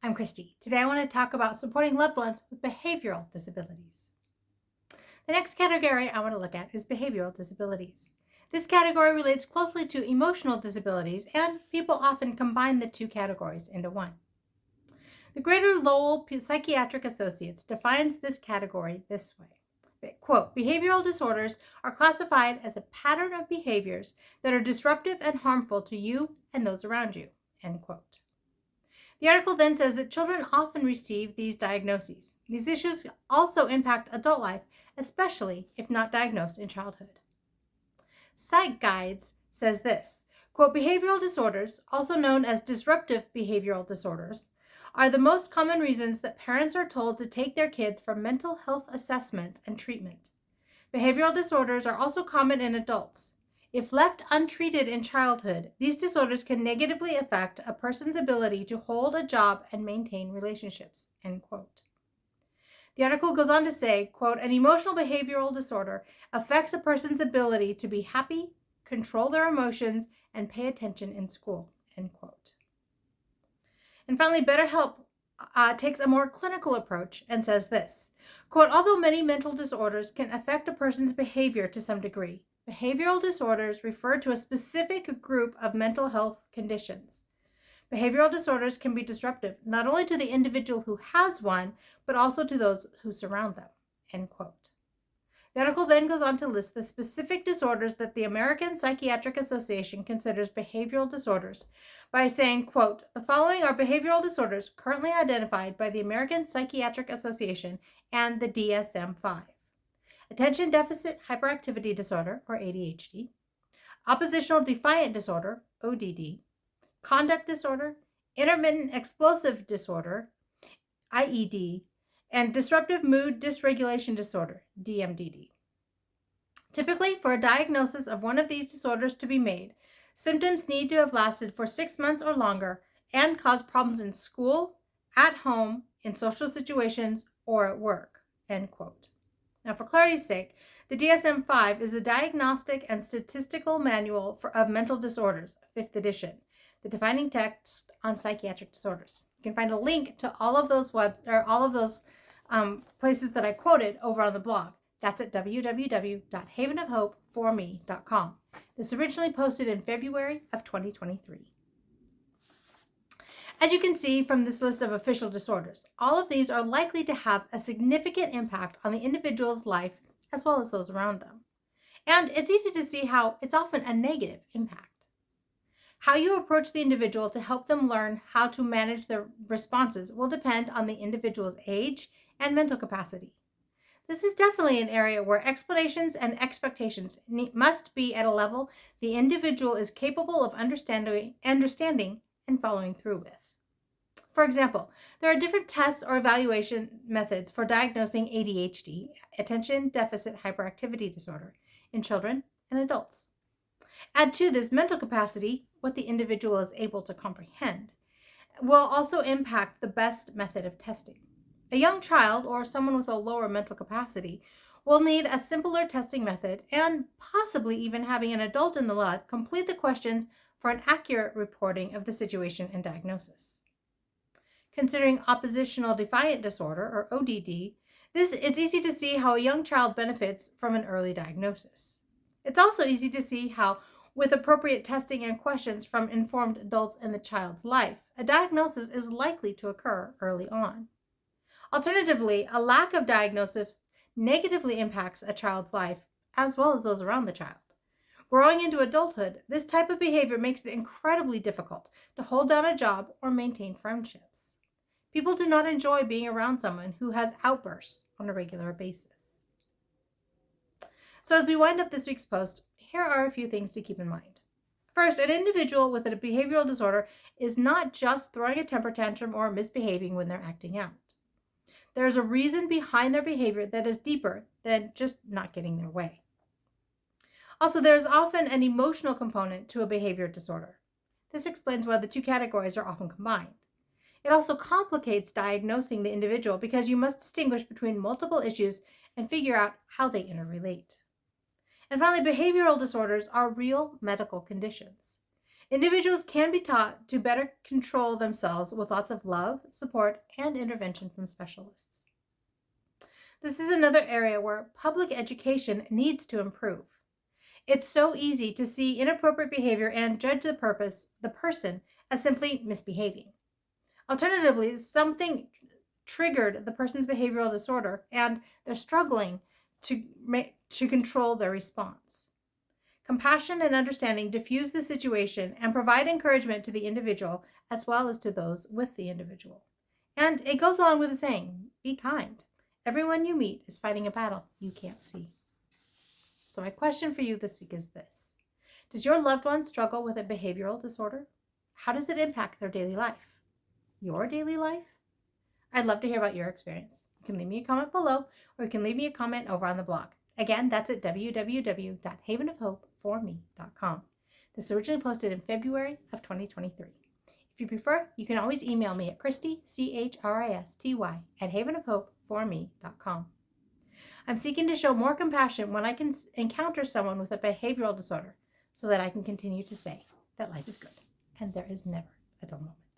I'm Christy. Today I want to talk about supporting loved ones with behavioral disabilities. The next category I want to look at is behavioral disabilities. This category relates closely to emotional disabilities, and people often combine the two categories into one. The Greater Lowell Psychiatric Associates defines this category this way. Quote, behavioral disorders are classified as a pattern of behaviors that are disruptive and harmful to you and those around you, end quote. The article then says that children often receive these diagnoses. These issues also impact adult life, especially if not diagnosed in childhood. Psych Guides says this, quote, behavioral disorders, also known as disruptive behavioral disorders, are the most common reasons that parents are told to take their kids for mental health assessments and treatment. Behavioral disorders are also common in adults. If left untreated in childhood, these disorders can negatively affect a person's ability to hold a job and maintain relationships, end quote. The article goes on to say, quote, an emotional behavioral disorder affects a person's ability to be happy, control their emotions, and pay attention in school, end quote. And finally, BetterHelp takes a more clinical approach and says this, quote, although many mental disorders can affect a person's behavior to some degree, behavioral disorders refer to a specific group of mental health conditions. Behavioral disorders can be disruptive not only to the individual who has one, but also to those who surround them, end quote. The article then goes on to list the specific disorders that the American Psychiatric Association considers behavioral disorders by saying, quote, the following are behavioral disorders currently identified by the American Psychiatric Association and the DSM-5. Attention Deficit Hyperactivity Disorder, or ADHD, Oppositional Defiant Disorder, ODD, Conduct Disorder, Intermittent Explosive Disorder, IED, and Disruptive Mood Dysregulation Disorder, DMDD. Typically, for a diagnosis of one of these disorders to be made, symptoms need to have lasted for 6 months or longer and cause problems in school, at home, in social situations, or at work, end quote. Now, for clarity's sake, the DSM-5 is a Diagnostic and Statistical Manual of Mental Disorders, 5th edition, the defining text on psychiatric disorders. You can find a link to all of those places that I quoted over on the blog. That's at www.havenofhopeforme.com. This originally posted in February of 2023. As you can see from this list of official disorders, all of these are likely to have a significant impact on the individual's life as well as those around them. And it's easy to see how it's often a negative impact. How you approach the individual to help them learn how to manage their responses will depend on the individual's age and mental capacity. This is definitely an area where explanations and expectations must be at a level the individual is capable of understanding and following through with. For example, there are different tests or evaluation methods for diagnosing ADHD, Attention Deficit Hyperactivity Disorder, in children and adults. Add to this mental capacity, what the individual is able to comprehend, will also impact the best method of testing. A young child or someone with a lower mental capacity will need a simpler testing method and possibly even having an adult in the lab complete the questions for an accurate reporting of the situation and diagnosis. Considering oppositional defiant disorder, or ODD, it's easy to see how a young child benefits from an early diagnosis. It's also easy to see how, with appropriate testing and questions from informed adults in the child's life, a diagnosis is likely to occur early on. Alternatively, a lack of diagnosis negatively impacts a child's life as well as those around the child. Growing into adulthood, this type of behavior makes it incredibly difficult to hold down a job or maintain friendships. People do not enjoy being around someone who has outbursts on a regular basis. So as we wind up this week's post, here are a few things to keep in mind. First, an individual with a behavioral disorder is not just throwing a temper tantrum or misbehaving when they're acting out. There's a reason behind their behavior that is deeper than just not getting their way. Also, there's often an emotional component to a behavior disorder. This explains why the two categories are often combined. It also complicates diagnosing the individual because you must distinguish between multiple issues and figure out how they interrelate. And finally, behavioral disorders are real medical conditions. Individuals can be taught to better control themselves with lots of love, support, and intervention from specialists. This is another area where public education needs to improve. It's so easy to see inappropriate behavior and judge the person as simply misbehaving. Alternatively, something triggered the person's behavioral disorder and they're struggling to control their response. Compassion and understanding diffuse the situation and provide encouragement to the individual as well as to those with the individual. And it goes along with the saying, be kind. Everyone you meet is fighting a battle you can't see. So my question for you this week is this. Does your loved one struggle with a behavioral disorder? How does it impact their daily life? Your daily life? I'd love to hear about your experience. You can leave me a comment below, or you can leave me a comment over on the blog. Again, that's at www.havenofhopeforme.com. This was originally posted in February of 2023. If you prefer, you can always email me at Christy, CHRISTY, at havenofhopeforme.com. I'm seeking to show more compassion when I can encounter someone with a behavioral disorder so that I can continue to say that life is good and there is never a dull moment.